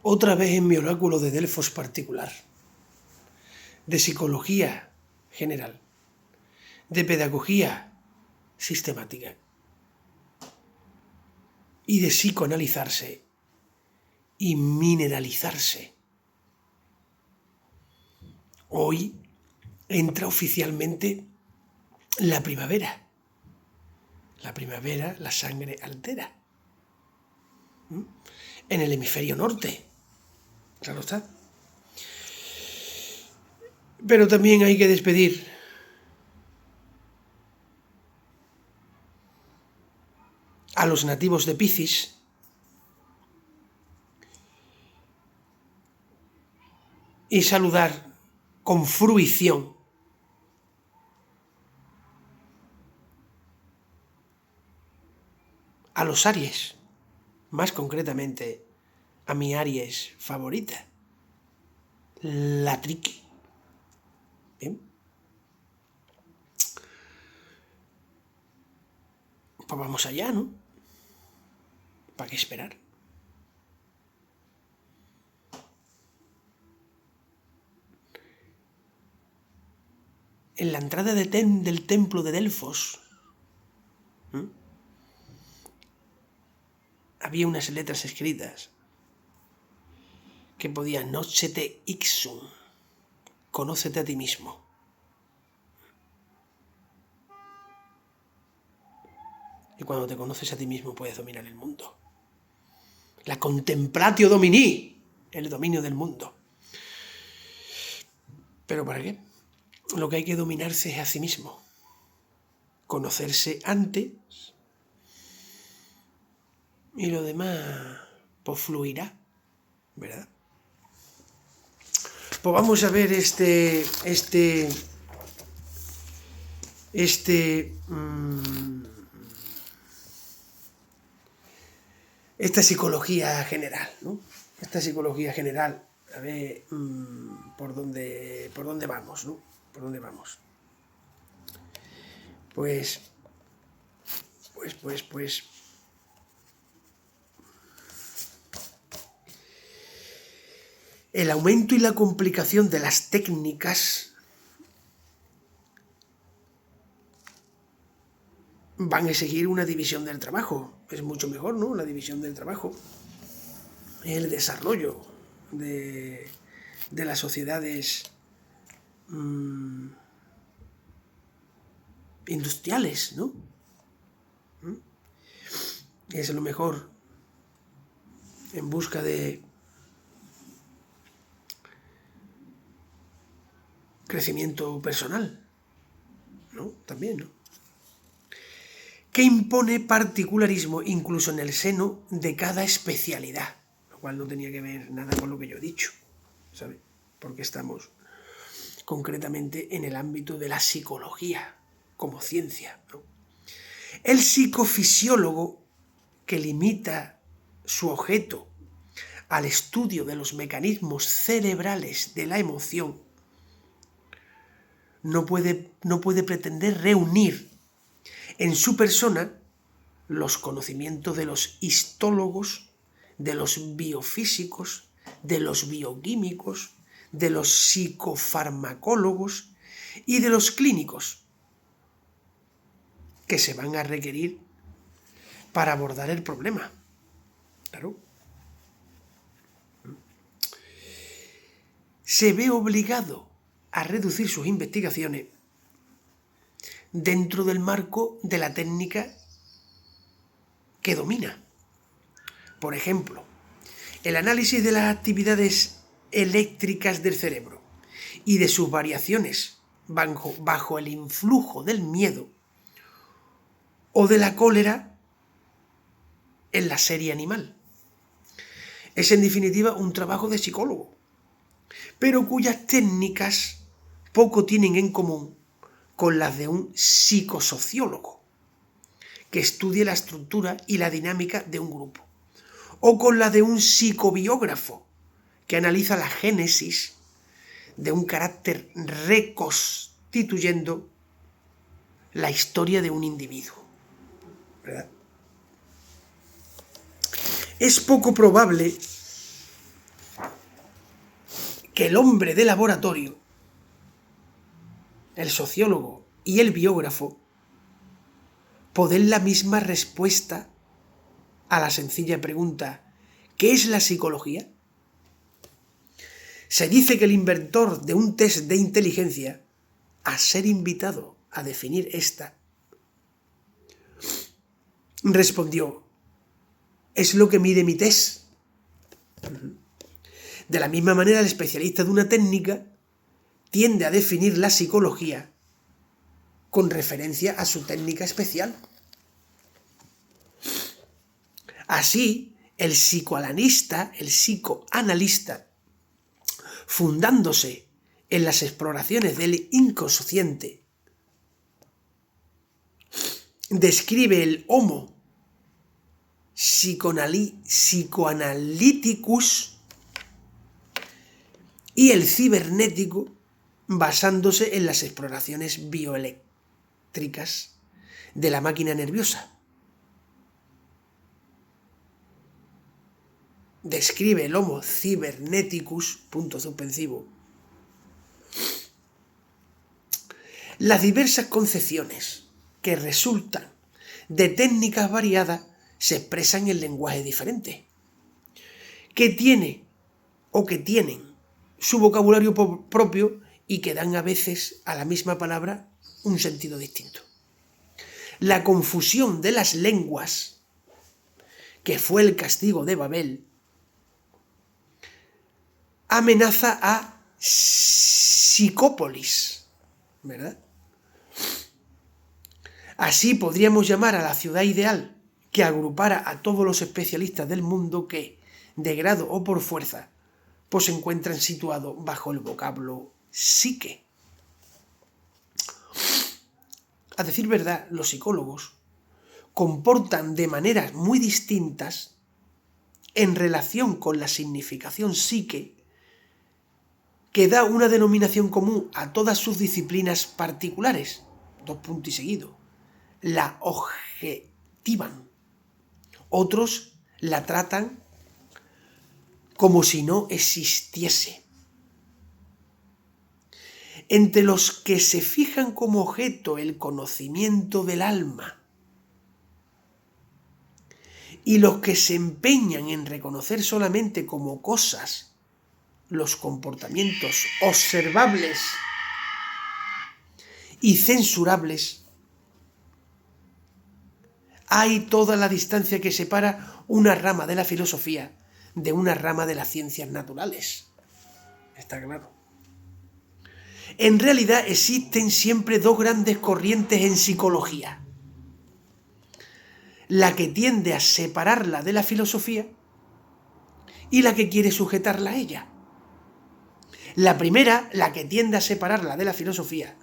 otra vez en mi oráculo de Delfos particular, de psicología general, de pedagogía sistemática y de psicoanalizarse y mineralizarse. Hoy entra oficialmente la primavera. La primavera, la sangre altera. En el hemisferio norte. Claro está. Pero también hay que despedir a los nativos de Piscis y saludar con fruición a los Aries, más concretamente a mi Aries favorita, la Triqui. ¿Bien? Pues vamos allá, ¿no? ¿Para qué esperar? En la entrada del templo de Delfos había unas letras escritas que podían Nocete Ixum, conócete a ti mismo. Y cuando te conoces a ti mismo puedes dominar el mundo. La contemplatio domini, el dominio del mundo. ¿Pero para qué? Lo que hay que dominarse es a sí mismo. Conocerse antes y lo demás pues fluirá, ¿verdad? Pues vamos a ver esta psicología general, ¿no? Esta psicología general, a ver por dónde vamos, ¿no? ¿Por dónde vamos? Pues el aumento y la complicación de las técnicas van a seguir una división del trabajo. Es mucho mejor, ¿no? La división del trabajo. El desarrollo de las sociedades industriales, ¿no? Es lo mejor en busca de crecimiento personal, ¿no? También, ¿no? Que impone particularismo incluso en el seno de cada especialidad, lo cual no tenía que ver nada con lo que yo he dicho, ¿sabes? Porque estamos concretamente en el ámbito de la psicología como ciencia, ¿no? El psicofisiólogo que limita su objeto al estudio de los mecanismos cerebrales de la emoción no puede pretender reunir en su persona los conocimientos de los histólogos, de los biofísicos, de los bioquímicos, de los psicofarmacólogos y de los clínicos que se van a requerir para abordar el problema. Claro. Se ve obligado a reducir sus investigaciones dentro del marco de la técnica que domina. Por ejemplo, el análisis de las actividades eléctricas del cerebro y de sus variaciones bajo el influjo del miedo o de la cólera en la serie animal. Es en definitiva un trabajo de psicólogo, pero cuyas técnicas poco tienen en común con las de un psicosociólogo, que estudie la estructura y la dinámica de un grupo, o con la de un psicobiógrafo, que analiza la génesis de un carácter reconstituyendo la historia de un individuo, ¿verdad? Es poco probable que el hombre de laboratorio, el sociólogo y el biógrafo den la misma respuesta a la sencilla pregunta: ¿qué es la psicología? Se dice que el inventor de un test de inteligencia, a ser invitado a definir esta, respondió: es lo que mide mi test. De la misma manera, el especialista de una técnica tiende a definir la psicología con referencia a su técnica especial. Así, el psicoanalista, fundándose en las exploraciones del inconsciente, describe el Homo psychoanalyticus y el cibernético, basándose en las exploraciones bioeléctricas de la máquina nerviosa. Describe el Homo cyberneticus, punto suspensivo, las diversas concepciones que resultan de técnicas variadas se expresan en lenguaje diferente, que tienen su vocabulario propio y que dan a veces a la misma palabra un sentido distinto. La confusión de las lenguas, que fue el castigo de Babel, amenaza a Psicópolis, ¿verdad? Así podríamos llamar a la ciudad ideal que agrupara a todos los especialistas del mundo que, de grado o por fuerza, pues se encuentran situados bajo el vocablo psique. A decir verdad, los psicólogos comportan de maneras muy distintas en relación con la significación psique, que da una denominación común a todas sus disciplinas particulares. Dos puntos y seguido. La objetivan. Otros la tratan como si no existiese. Entre los que se fijan como objeto el conocimiento del alma y los que se empeñan en reconocer solamente como cosas los comportamientos observables y censurables, hay toda la distancia que separa una rama de la filosofía de una rama de las ciencias naturales. Está claro. En realidad existen siempre dos grandes corrientes en psicología: la que tiende a separarla de la filosofía y la que quiere sujetarla a ella. La primera, la que tiende a separarla de la filosofía,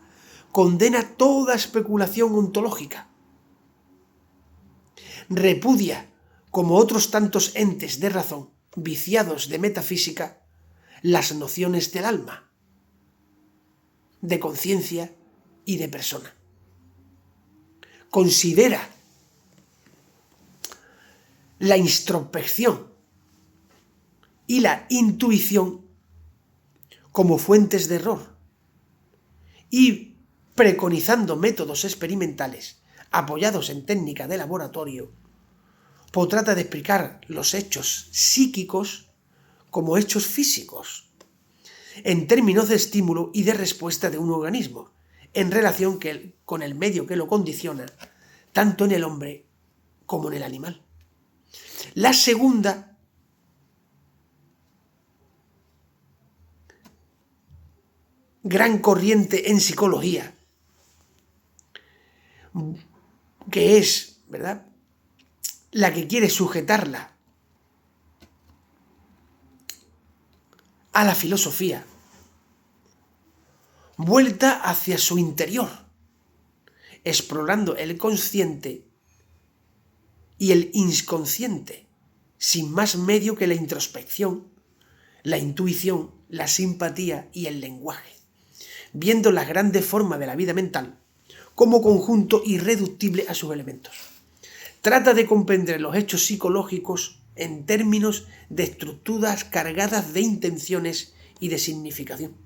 condena toda especulación ontológica. Repudia, como otros tantos entes de razón, viciados de metafísica, las nociones del alma, de conciencia y de persona. Considera la introspección y la intuición como fuentes de error y preconizando métodos experimentales apoyados en técnica de laboratorio, pues trata de explicar los hechos psíquicos como hechos físicos, en términos de estímulo y de respuesta de un organismo, en relación con el medio que lo condiciona, tanto en el hombre como en el animal. La segunda gran corriente en psicología, que es, ¿verdad?, la que quiere sujetarla a la filosofía, vuelta hacia su interior, explorando el consciente y el inconsciente, sin más medio que la introspección, la intuición, la simpatía y el lenguaje, viendo las grandes formas de la vida mental como conjunto irreductible a sus elementos. Trata de comprender los hechos psicológicos en términos de estructuras cargadas de intenciones y de significación,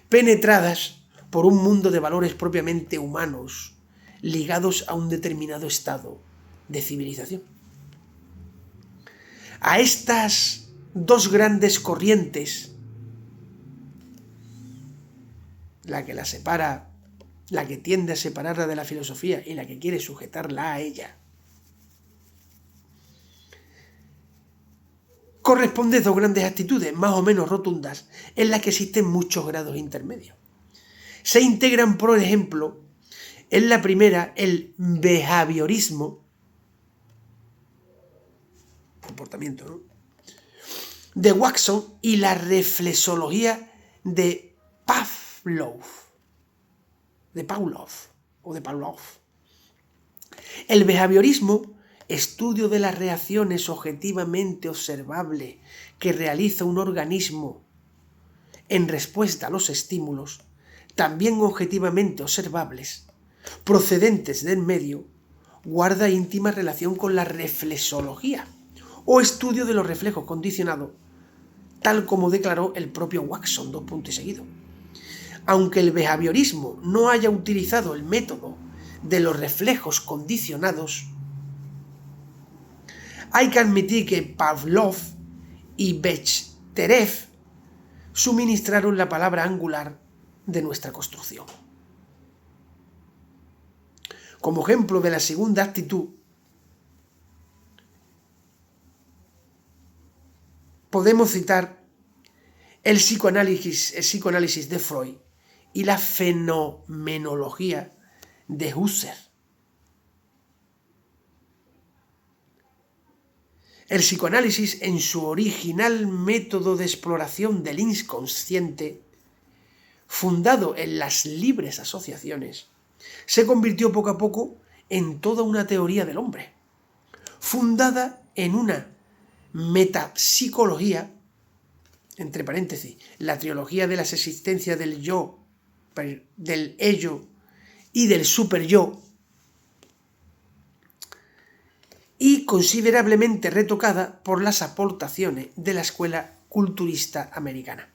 penetradas por un mundo de valores propiamente humanos, ligados a un determinado estado de civilización. A estas dos grandes corrientes, la que la separa, la que tiende a separarla de la filosofía y la que quiere sujetarla a ella, corresponden dos grandes actitudes más o menos rotundas en las que existen muchos grados intermedios. Se integran, por ejemplo, en la primera, el behaviorismo, comportamiento, ¿no?, de Watson y la reflexología de Pavlov. El behaviorismo, estudio de las reacciones objetivamente observables que realiza un organismo en respuesta a los estímulos, también objetivamente observables, procedentes del medio, guarda íntima relación con la reflexología, o estudio de los reflejos condicionados, tal como declaró el propio Watson, Aunque el behaviorismo no haya utilizado el método de los reflejos condicionados, hay que admitir que Pavlov y Bechterev suministraron la palabra angular de nuestra construcción. Como ejemplo de la segunda actitud, podemos citar el psicoanálisis de Freud y la fenomenología de Husserl. El psicoanálisis, en su original método de exploración del inconsciente, fundado en las libres asociaciones, se convirtió poco a poco en toda una teoría del hombre, fundada en una metapsicología, entre paréntesis, la trilogía de las existencias del yo, del ello y del superyo, y considerablemente retocada por las aportaciones de la escuela culturista americana.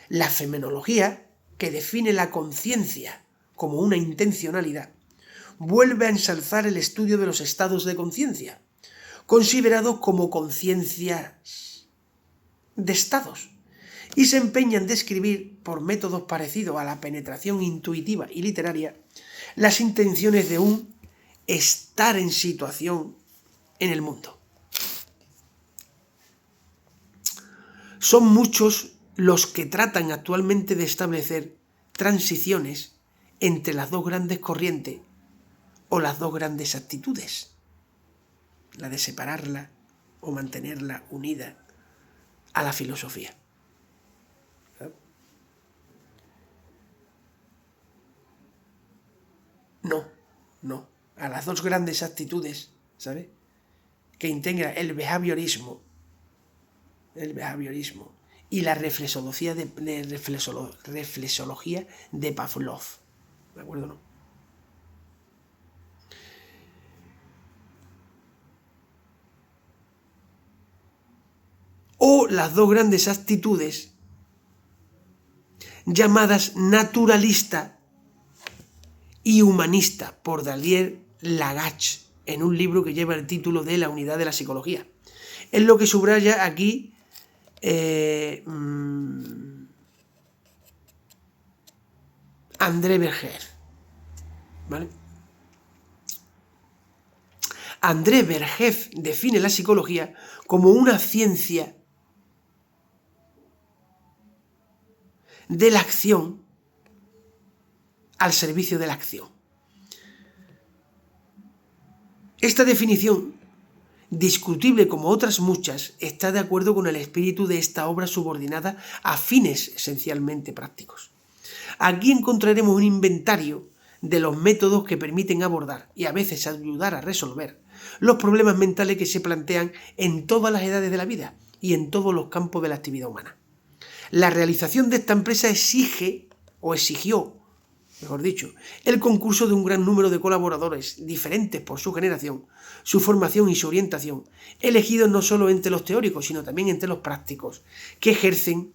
La fenomenología, que define la conciencia como una intencionalidad, vuelve a ensalzar el estudio de los estados de conciencia, considerados como conciencias de estados, y se empeña en describir, por métodos parecidos a la penetración intuitiva y literaria, las intenciones de un estar en situación en el mundo. Son muchos los que tratan actualmente de establecer transiciones entre las dos grandes corrientes o las dos grandes actitudes, la de separarla o mantenerla unida a la filosofía. No, a las dos grandes actitudes, ¿sabes?, que integra el behaviorismo y la reflexología de Pavlov, ¿de acuerdo, no? O las dos grandes actitudes llamadas naturalista y humanista por Daniel Lagache, en un libro que lleva el título de La unidad de la psicología. Es lo que subraya aquí André Berger, ¿vale? André Berger define la psicología como una ciencia de la acción al servicio de la acción. Esta definición, discutible como otras muchas, está de acuerdo con el espíritu de esta obra subordinada a fines esencialmente prácticos. Aquí encontraremos un inventario de los métodos que permiten abordar y a veces ayudar a resolver los problemas mentales que se plantean en todas las edades de la vida y en todos los campos de la actividad humana. La realización de esta empresa exigió, el concurso de un gran número de colaboradores diferentes por su generación, su formación y su orientación, elegidos no solo entre los teóricos, sino también entre los prácticos, que ejercen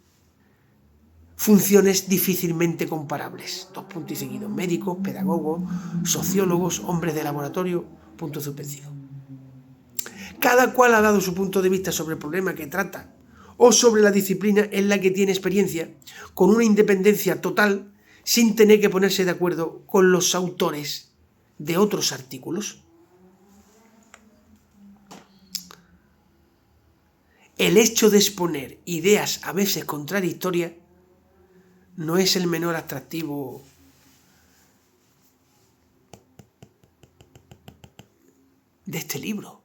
funciones difícilmente comparables. Dos puntos y seguidos. Médicos, pedagogos, sociólogos, hombres de laboratorio, punto suspensivo. Cada cual ha dado su punto de vista sobre el problema que trata o sobre la disciplina en la que tiene experiencia, con una independencia total, sin tener que ponerse de acuerdo con los autores de otros artículos. El hecho de exponer ideas a veces contradictorias no es el menor atractivo de este libro.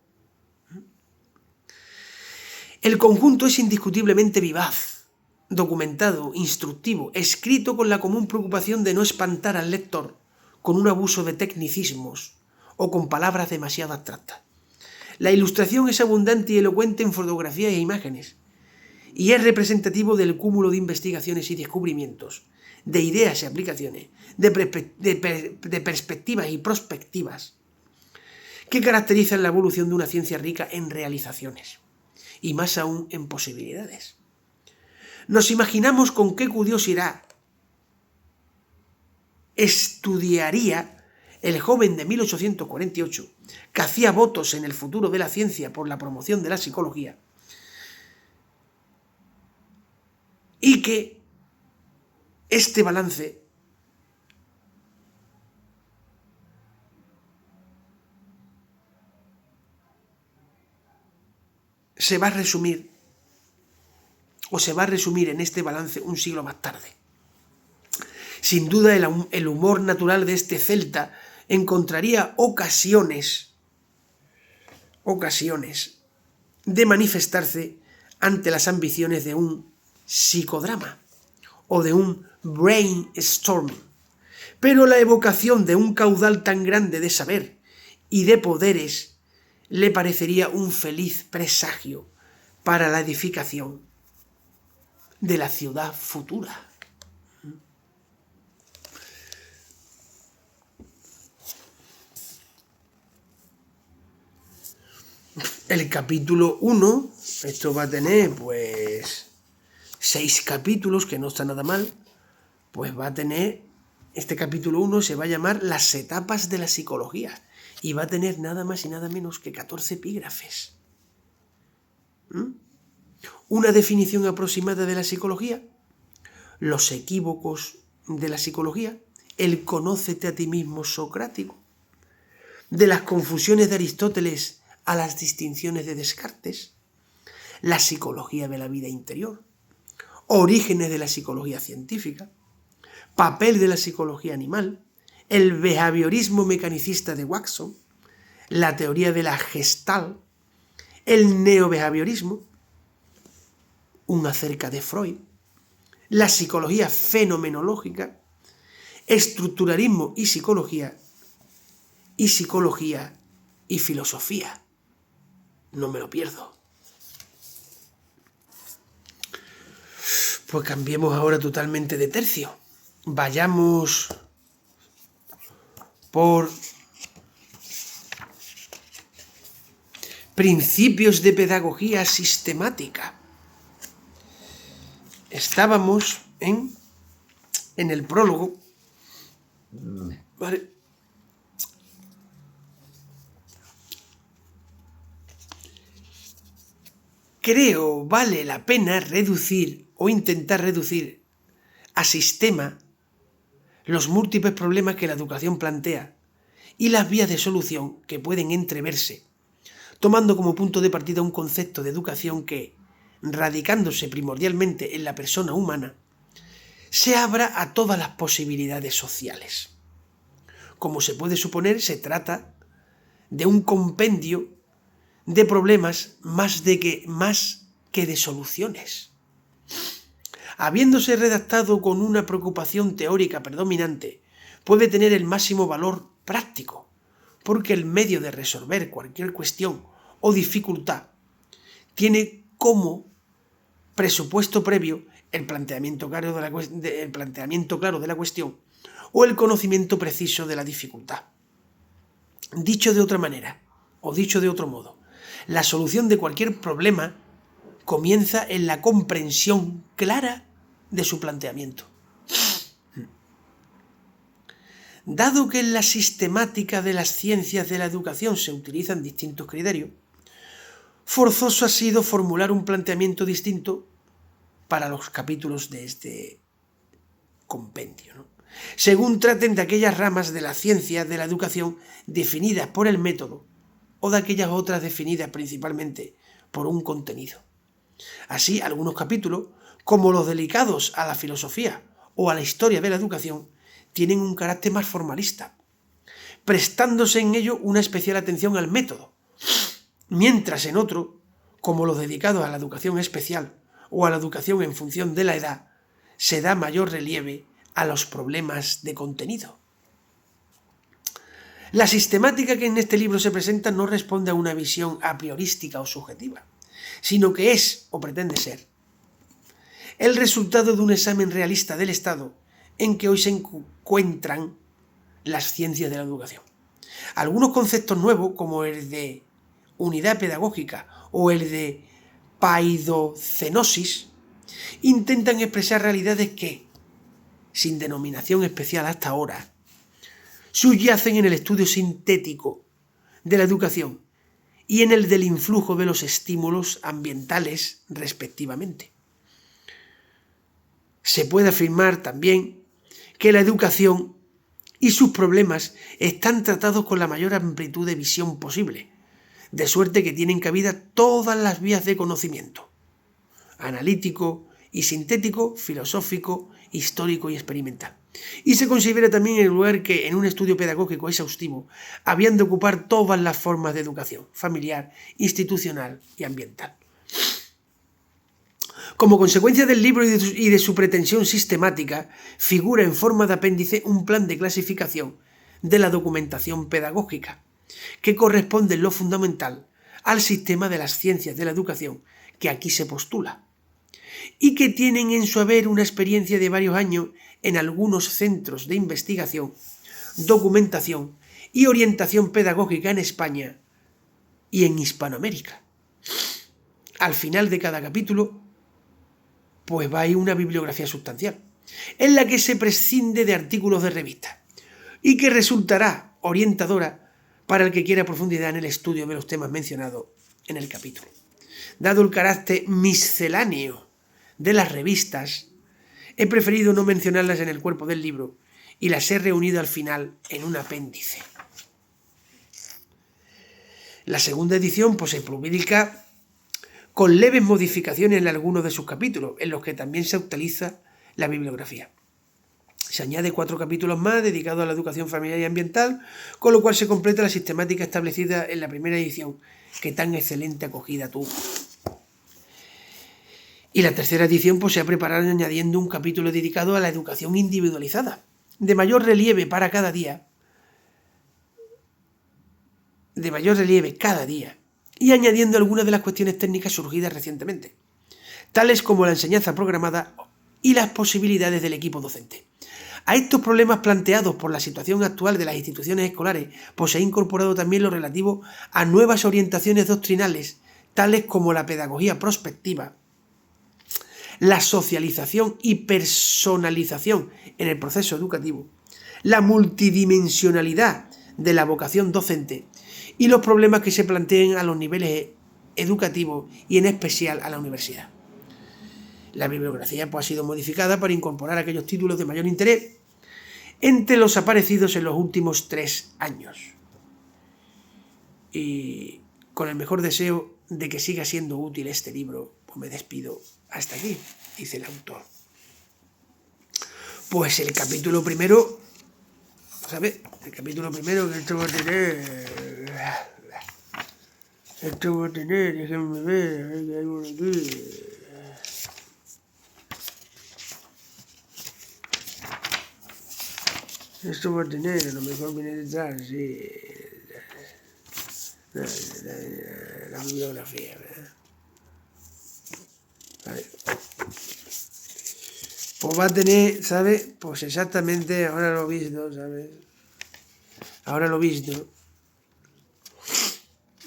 El conjunto es indiscutiblemente vivaz, documentado, instructivo, escrito con la común preocupación de no espantar al lector con un abuso de tecnicismos o con palabras demasiado abstractas. La ilustración es abundante y elocuente en fotografías e imágenes, y es representativo del cúmulo de investigaciones y descubrimientos, de ideas y aplicaciones, de perspectivas y prospectivas que caracterizan la evolución de una ciencia rica en realizaciones, y más aún en posibilidades. Nos imaginamos con qué curiosidad estudiaría el joven de 1848, que hacía votos en el futuro de la ciencia por la promoción de la psicología, y que este balance se va a resumir en este balance un siglo más tarde. Sin duda el humor natural de este celta encontraría ocasiones de manifestarse ante las ambiciones de un psicodrama o de un brainstorming. Pero la evocación de un caudal tan grande de saber y de poderes le parecería un feliz presagio para la edificación de la ciudad futura. El capítulo 1, esto va a tener pues 6 capítulos, que no está nada mal, pues va a tener, este capítulo 1 se va a llamar Las etapas de la psicología, y va a tener nada más y nada menos que 14 epígrafes. Una definición aproximada de la psicología, los equívocos de la psicología, el conócete a ti mismo socrático, de las confusiones de Aristóteles a las distinciones de Descartes, la psicología de la vida interior, orígenes de la psicología científica, papel de la psicología animal, el behaviorismo mecanicista de Watson, la teoría de la Gestalt, el neobehaviorismo, un acerca de Freud, la psicología fenomenológica, estructuralismo y psicología y filosofía. No me lo pierdo. Pues cambiemos ahora totalmente de tercio. Vayamos por principios de pedagogía sistemática. Estábamos en el prólogo. Vale. Creo vale la pena reducir o intentar reducir a sistema los múltiples problemas que la educación plantea y las vías de solución que pueden entreverse, tomando como punto de partida un concepto de educación que, radicándose primordialmente en la persona humana, se abra a todas las posibilidades sociales. Como se puede suponer, se trata de un compendio de problemas más que de soluciones. Habiéndose redactado con una preocupación teórica predominante, puede tener el máximo valor práctico, porque el medio de resolver cualquier cuestión o dificultad tiene como presupuesto previo el planteamiento claro de la cuestión o el conocimiento preciso de la dificultad. Dicho de otra manera, o dicho de otro modo, la solución de cualquier problema comienza en la comprensión clara de su planteamiento. Dado que en la sistemática de las ciencias de la educación se utilizan distintos criterios, forzoso ha sido formular un planteamiento distinto para los capítulos de este compendio, ¿no? Según traten de aquellas ramas de la ciencia de la educación definidas por el método o de aquellas otras definidas principalmente por un contenido. Así, algunos capítulos, como los dedicados a la filosofía o a la historia de la educación, tienen un carácter más formalista, prestándose en ello una especial atención al método, mientras en otro, como los dedicados a la educación especial o a la educación en función de la edad, se da mayor relieve a los problemas de contenido. La sistemática que en este libro se presenta no responde a una visión a priorística o subjetiva, sino que es, o pretende ser, el resultado de un examen realista del estado en que hoy se encuentran las ciencias de la educación. Algunos conceptos nuevos, como el de unidad pedagógica o el de paidocenosis, intentan expresar realidades que, sin denominación especial hasta ahora, subyacen en el estudio sintético de la educación y en el del influjo de los estímulos ambientales respectivamente. Se puede afirmar también que la educación y sus problemas están tratados con la mayor amplitud de visión posible, de suerte que tienen cabida todas las vías de conocimiento: analítico y sintético, filosófico, histórico y experimental. Y se considera también el lugar que, en un estudio pedagógico exhaustivo, habían de ocupar todas las formas de educación: familiar, institucional y ambiental. Como consecuencia del libro y de su pretensión sistemática, figura en forma de apéndice un plan de clasificación de la documentación pedagógica, que corresponde en lo fundamental al sistema de las ciencias de la educación que aquí se postula, y que tienen en su haber una experiencia de varios años en algunos centros de investigación, documentación y orientación pedagógica en España y en Hispanoamérica. Al final de cada capítulo, pues va a ir una bibliografía sustancial, en la que se prescinde de artículos de revista y que resultará orientadora para el que quiera profundidad en el estudio de los temas mencionados en el capítulo. Dado el carácter misceláneo de las revistas, he preferido no mencionarlas en el cuerpo del libro y las he reunido al final en un apéndice. La segunda edición pues, se publica con leves modificaciones en algunos de sus capítulos, en los que también se actualiza la bibliografía. Se añade 4 capítulos más dedicados a la educación familiar y ambiental, con lo cual se completa la sistemática establecida en la primera edición, que tan excelente acogida tuvo. Y la tercera edición pues, se ha preparado añadiendo un capítulo dedicado a la educación individualizada, de mayor relieve cada día, y añadiendo algunas de las cuestiones técnicas surgidas recientemente, tales como la enseñanza programada y las posibilidades del equipo docente. A estos problemas planteados por la situación actual de las instituciones escolares, pues se ha incorporado también lo relativo a nuevas orientaciones doctrinales, tales como la pedagogía prospectiva, la socialización y personalización en el proceso educativo, la multidimensionalidad de la vocación docente y los problemas que se planteen a los niveles educativos y en especial a la universidad. La bibliografía pues, ha sido modificada para incorporar aquellos títulos de mayor interés entre los aparecidos en los últimos 3 años. Y con el mejor deseo de que siga siendo útil este libro, pues me despido hasta aquí, dice el autor. Pues el capítulo primero, ¿sabes? El capítulo primero que esto va a tener, déjenme ver, a ver qué hay por aquí. Esto va a tener, a lo mejor viene detrás, sí, la bibliografía, ¿verdad? Vale. Pues va a tener, ¿sabes? Pues exactamente, ahora lo he visto, ¿sabes? Ahora lo he visto.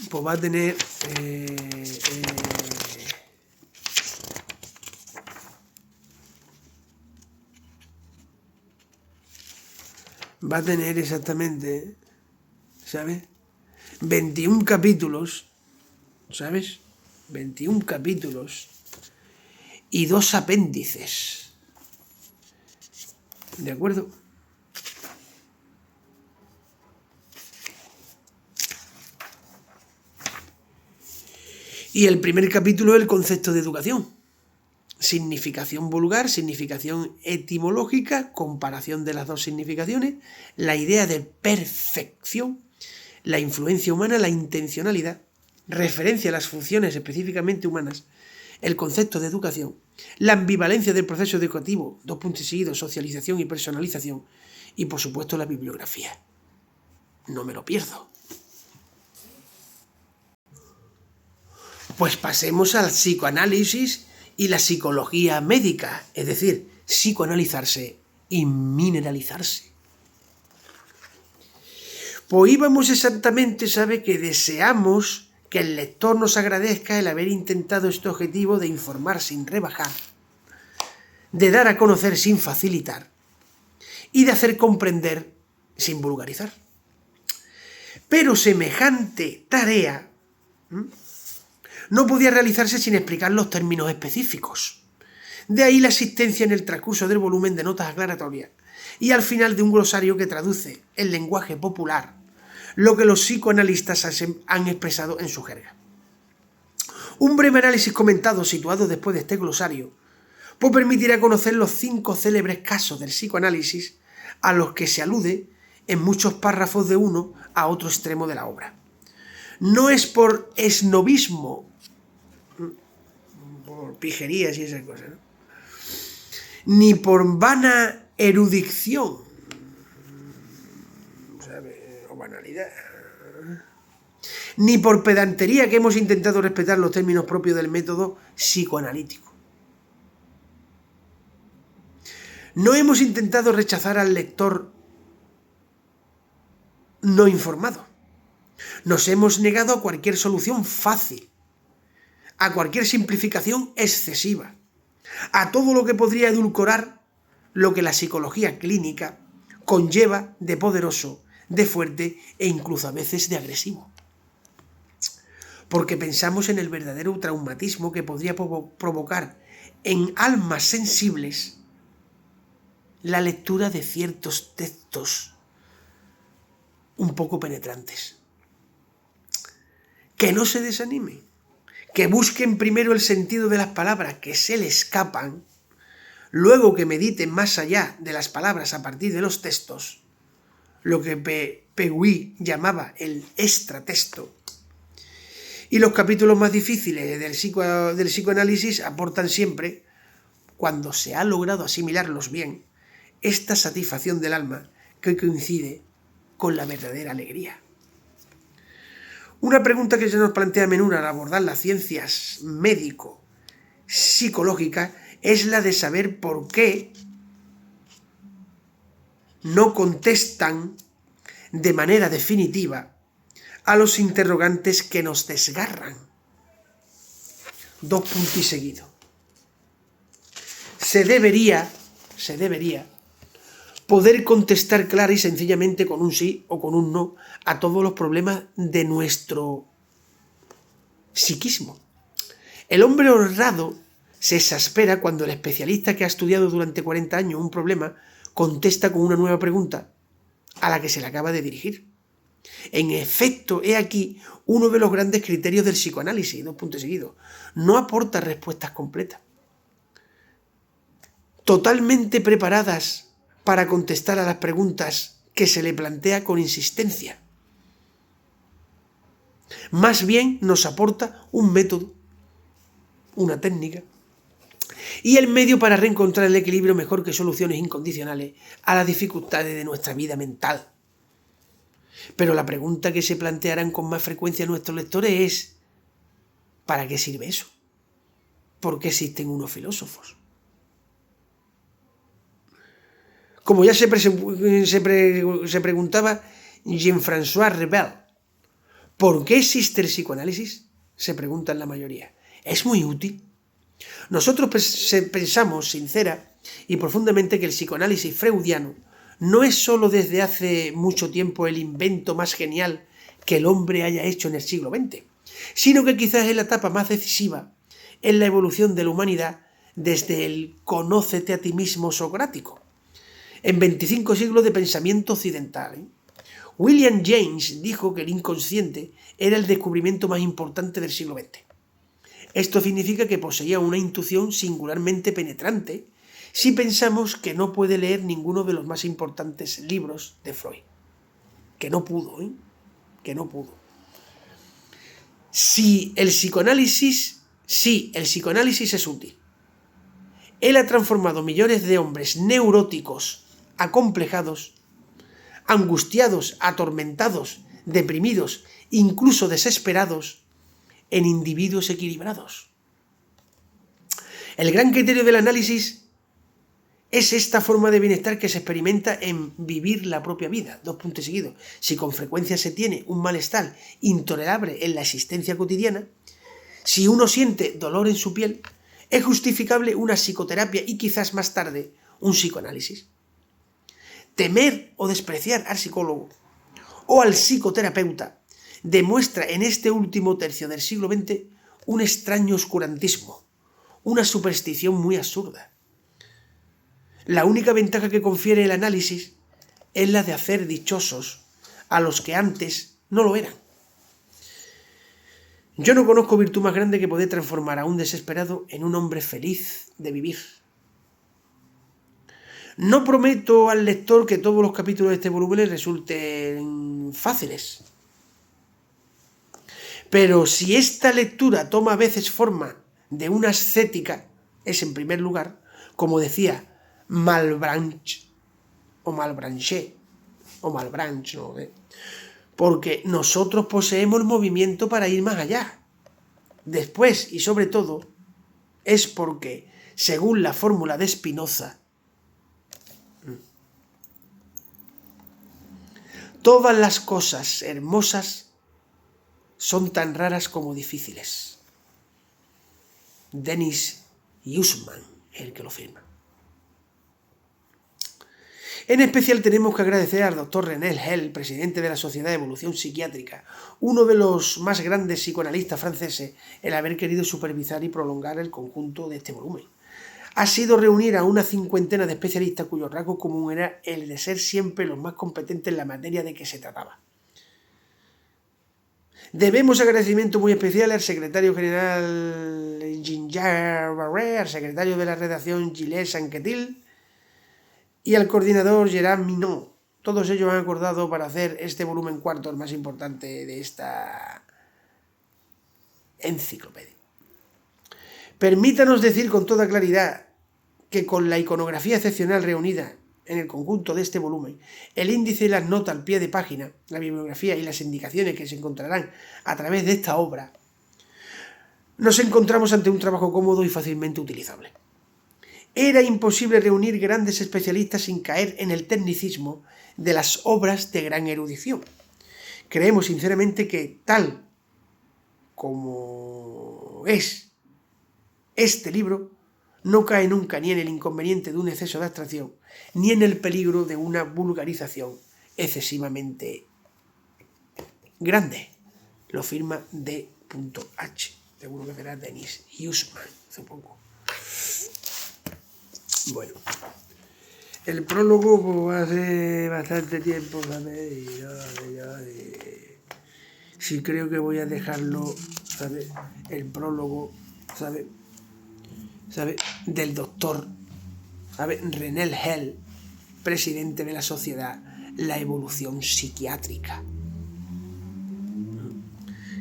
Pues va a tener va a tener exactamente, ¿sabes? 21 capítulos, ¿sabes? 21 capítulos y 2 apéndices. ¿De acuerdo? Y el primer capítulo es el concepto de educación. Significación vulgar, significación etimológica, comparación de las dos significaciones, la idea de perfección, la influencia humana, la intencionalidad, referencia a las funciones específicamente humanas, el concepto de educación, la ambivalencia del proceso educativo, dos puntos seguidos, socialización y personalización, y por supuesto la bibliografía. No me lo pierdo. Pues pasemos al psicoanálisis y la psicología médica, es decir, psicoanalizarse y mineralizarse. Pues íbamos exactamente, ¿sabe? Que deseamos que el lector nos agradezca el haber intentado este objetivo de informar sin rebajar, de dar a conocer sin facilitar y de hacer comprender sin vulgarizar. Pero semejante tarea no podía realizarse sin explicar los términos específicos. De ahí la existencia en el transcurso del volumen de notas aclaratorias y al final de un glosario que traduce en lenguaje popular lo que los psicoanalistas han expresado en su jerga. Un breve análisis comentado situado después de este glosario pues permitirá conocer los 5 célebres casos del psicoanálisis a los que se alude en muchos párrafos de uno a otro extremo de la obra. No es por esnobismo, por pijerías y esas cosas, ¿no? Ni por vana erudición, ¿sabes? O banalidad, ni por pedantería que hemos intentado respetar los términos propios del método psicoanalítico. No hemos intentado rechazar al lector no informado. Nos hemos negado a cualquier solución fácil, a cualquier simplificación excesiva, a todo lo que podría edulcorar lo que la psicología clínica conlleva de poderoso, de fuerte e incluso a veces de agresivo. Porque pensamos en el verdadero traumatismo que podría provocar en almas sensibles la lectura de ciertos textos un poco penetrantes. Que no se desanimen, que busquen primero el sentido de las palabras que se le escapan, luego que mediten más allá de las palabras a partir de los textos, lo que Pegüí llamaba el extratexto. Y los capítulos más difíciles del psicoanálisis aportan siempre, cuando se ha logrado asimilarlos bien, esta satisfacción del alma que coincide con la verdadera alegría. Una pregunta que se nos plantea a menudo al abordar las ciencias médico-psicológicas es la de saber por qué no contestan de manera definitiva a los interrogantes que nos desgarran. 2 puntos y seguido. Se debería poder contestar clara y sencillamente con un sí o con un no a todos los problemas de nuestro psiquismo. El hombre honrado se exaspera cuando el especialista que ha estudiado durante 40 años un problema contesta con una nueva pregunta a la que se le acaba de dirigir. En efecto, he aquí uno de los grandes criterios del psicoanálisis, 2 puntos seguidos. No aporta respuestas completas, totalmente preparadas para contestar a las preguntas que se le plantea con insistencia. Más bien nos aporta un método, una técnica, y el medio para reencontrar el equilibrio mejor que soluciones incondicionales a las dificultades de nuestra vida mental. Pero la pregunta que se plantearán con más frecuencia nuestros lectores es: ¿para qué sirve eso? ¿Por qué existen unos filósofos? Como ya se preguntaba Jean-François Revel, ¿por qué existe el psicoanálisis? Se preguntan la mayoría. ¿Es muy útil? Nosotros pensamos sincera y profundamente que el psicoanálisis freudiano no es solo desde hace mucho tiempo el invento más genial que el hombre haya hecho en el siglo XX, sino que quizás es la etapa más decisiva en la evolución de la humanidad desde el conócete a ti mismo socrático, en 25 siglos de pensamiento occidental. William James dijo que el inconsciente era el descubrimiento más importante del siglo XX. Esto significa que poseía una intuición singularmente penetrante si pensamos que no puede leer ninguno de los más importantes libros de Freud. Que no pudo, que no pudo. Si el psicoanálisis es útil. Él ha transformado millones de hombres neuróticos, acomplejados, angustiados, atormentados, deprimidos, incluso desesperados, en individuos equilibrados. El gran criterio del análisis es esta forma de bienestar que se experimenta en vivir la propia vida. Dos puntos seguidos. Si con frecuencia se tiene un malestar intolerable en la existencia cotidiana, si uno siente dolor en su piel, es justificable una psicoterapia y quizás más tarde un psicoanálisis. Temer o despreciar al psicólogo o al psicoterapeuta demuestra en este último tercio del siglo XX un extraño oscurantismo, una superstición muy absurda. La única ventaja que confiere el análisis es la de hacer dichosos a los que antes no lo eran. Yo no conozco virtud más grande que poder transformar a un desesperado en un hombre feliz de vivir. No prometo al lector que todos los capítulos de este volumen les resulten fáciles. Pero si esta lectura toma a veces forma de una ascética, es en primer lugar, como decía Malebranche, ¿no? Porque nosotros poseemos el movimiento para ir más allá. Después, y sobre todo, es porque, según la fórmula de Spinoza, todas las cosas hermosas son tan raras como difíciles. Denis Hussman es el que lo firma. En especial tenemos que agradecer al doctor René Hell, presidente de la Sociedad de Evolución Psiquiátrica, uno de los más grandes psicoanalistas franceses, el haber querido supervisar y prolongar el conjunto de este volumen. Ha sido reunir a una cincuentena de especialistas cuyo rasgo común era el de ser siempre los más competentes en la materia de que se trataba. Debemos agradecimiento muy especial al secretario general Jean-Jacques Barré, al secretario de la redacción Gilles Sanquetil y al coordinador Gerard Minot. Todos ellos han acordado para hacer este volumen cuarto, el más importante de esta enciclopedia. Permítanos decir con toda claridad que con la iconografía excepcional reunida en el conjunto de este volumen, el índice y las notas al pie de página, la bibliografía y las indicaciones que se encontrarán a través de esta obra, nos encontramos ante un trabajo cómodo y fácilmente utilizable. Era imposible reunir grandes especialistas sin caer en el tecnicismo de las obras de gran erudición. Creemos sinceramente que tal como es este libro, no cae nunca ni en el inconveniente de un exceso de abstracción, ni en el peligro de una vulgarización excesivamente grande. Lo firma D.H. Seguro que será Denis Hussman, supongo. Bueno, el prólogo hace bastante tiempo, ¿sabes? Sí creo que voy a dejarlo, ¿sabes? El prólogo, ¿sabes? Del doctor, ¿sabes? René Hell, presidente de la Sociedad La Evolución Psiquiátrica.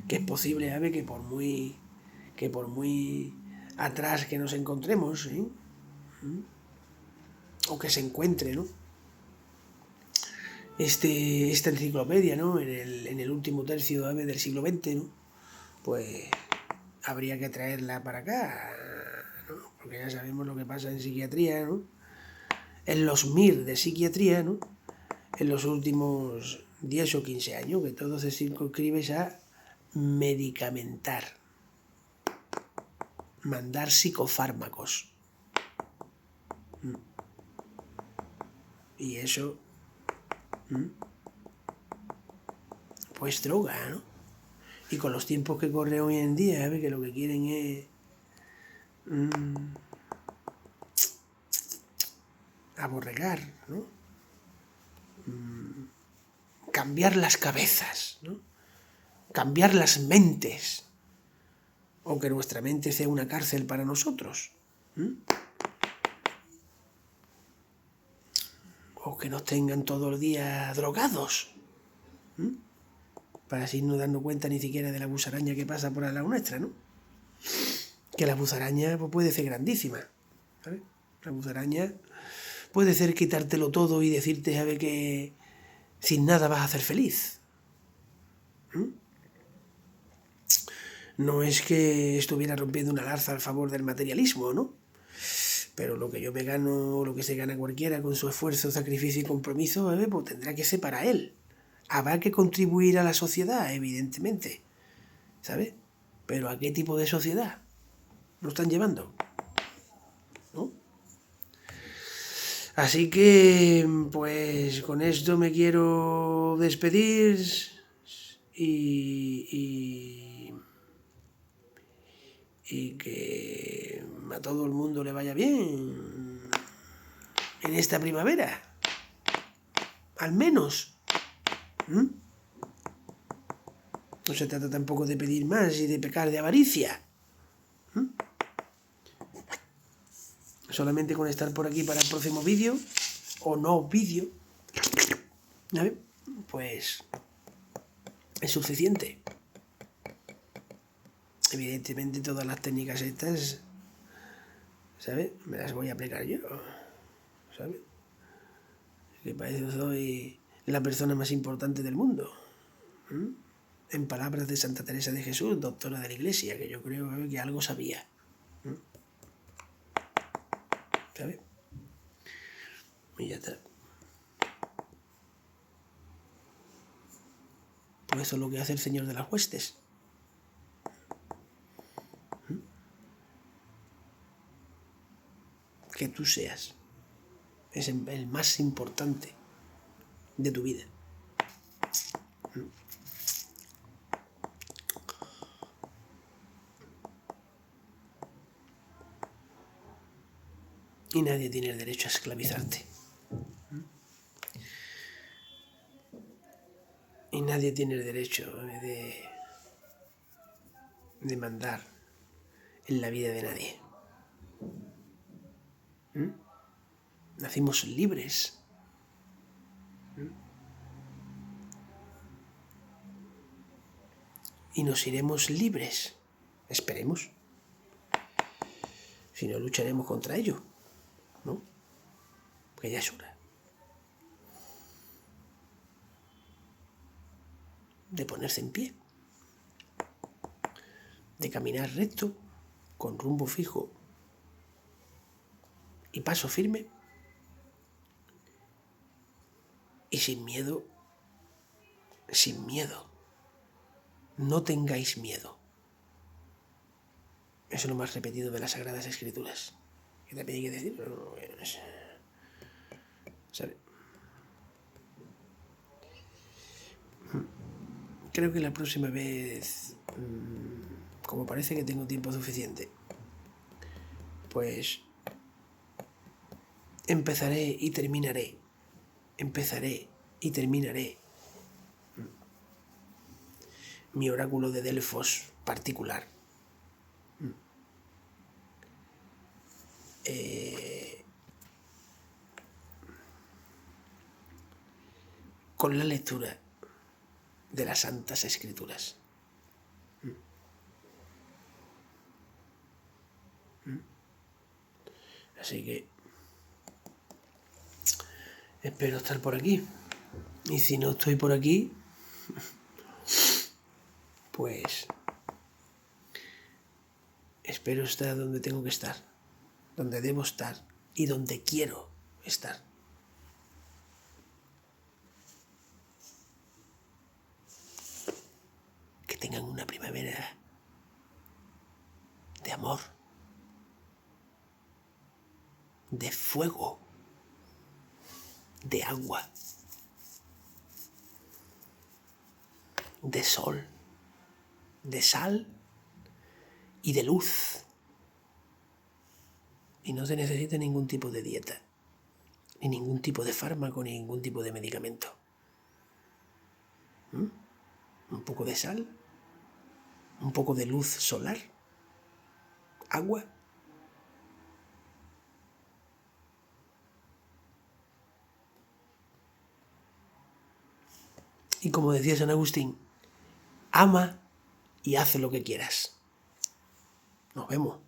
Que es posible, ¿sabes? Que por muy atrás que nos encontremos, ¿eh? O que se encuentre, ¿no? Esta enciclopedia, ¿no? En el último tercio del siglo XX, ¿no? Pues habría que traerla para acá, ¿no? Porque ya sabemos lo que pasa en psiquiatría, ¿no? En los MIR de psiquiatría, ¿no? En los últimos 10 o 15 años, que todo se circunscribe a medicamentar, mandar psicofármacos. Y eso Pues droga, ¿no? Y con los tiempos que corren hoy en día, ¿sabes? Que lo que quieren es aborregar, ¿no? Cambiar las cabezas, ¿no? Cambiar las mentes, o que nuestra mente sea una cárcel para nosotros, o que nos tengan todo el día drogados, para así no darnos cuenta ni siquiera de la musaraña que pasa por al lado nuestra, ¿no? Que la musaraña pues, puede ser grandísima, ¿sabes? La musaraña puede ser quitártelo todo y decirte, ¿sabes? Que sin nada vas a ser feliz. No es que estuviera rompiendo una lanza al favor del materialismo, ¿no? Pero lo que yo me gano, lo que se gana cualquiera con su esfuerzo, sacrificio y compromiso, pues tendrá que ser para él. Habrá que contribuir a la sociedad, evidentemente, ¿sabes? Pero ¿a qué tipo de sociedad lo están llevando? ¿No? Así que, pues con esto me quiero despedir y que a todo el mundo le vaya bien en esta primavera. Al menos. No se trata tampoco de pedir más y de pecar de avaricia. Solamente con estar por aquí para el próximo vídeo, o no vídeo, ¿sabes? Pues es suficiente. Evidentemente todas las técnicas estas, ¿sabes? Me las voy a aplicar yo, ¿sabes? Que para eso soy la persona más importante del mundo. En palabras de Santa Teresa de Jesús, doctora de la Iglesia, que yo creo que algo sabía. ¿Sabes? Y ya está. Pues eso es lo que hace el Señor de las Huestes. Que tú seas es el más importante de tu vida. Y nadie tiene el derecho a esclavizarte. Y nadie tiene el derecho de mandar en la vida de nadie. Nacimos libres. Y nos iremos libres. Esperemos. Si no, lucharemos contra ello, ¿no? Porque ya es hora de ponerse en pie, de caminar recto, con rumbo fijo y paso firme, y sin miedo, sin miedo. No tengáis miedo. Eso es lo más repetido de las Sagradas Escrituras. Que también hay que decir, pero no, ¿sabe? Creo que la próxima vez, como parece que tengo tiempo suficiente, pues empezaré y terminaré. Empezaré y terminaré mi oráculo de Delfos particular. Con la lectura de las Santas Escrituras. Así que espero estar por aquí. Y si no estoy por aquí, pues espero estar donde tengo que estar, donde debo estar y donde quiero estar. Que tengan una primavera de amor, de fuego, de agua, de sol, de sal y de luz. Y no se necesita ningún tipo de dieta, ni ningún tipo de fármaco, ni ningún tipo de medicamento. Un poco de sal, un poco de luz solar, agua. Y como decía San Agustín, ama y haz lo que quieras. Nos vemos.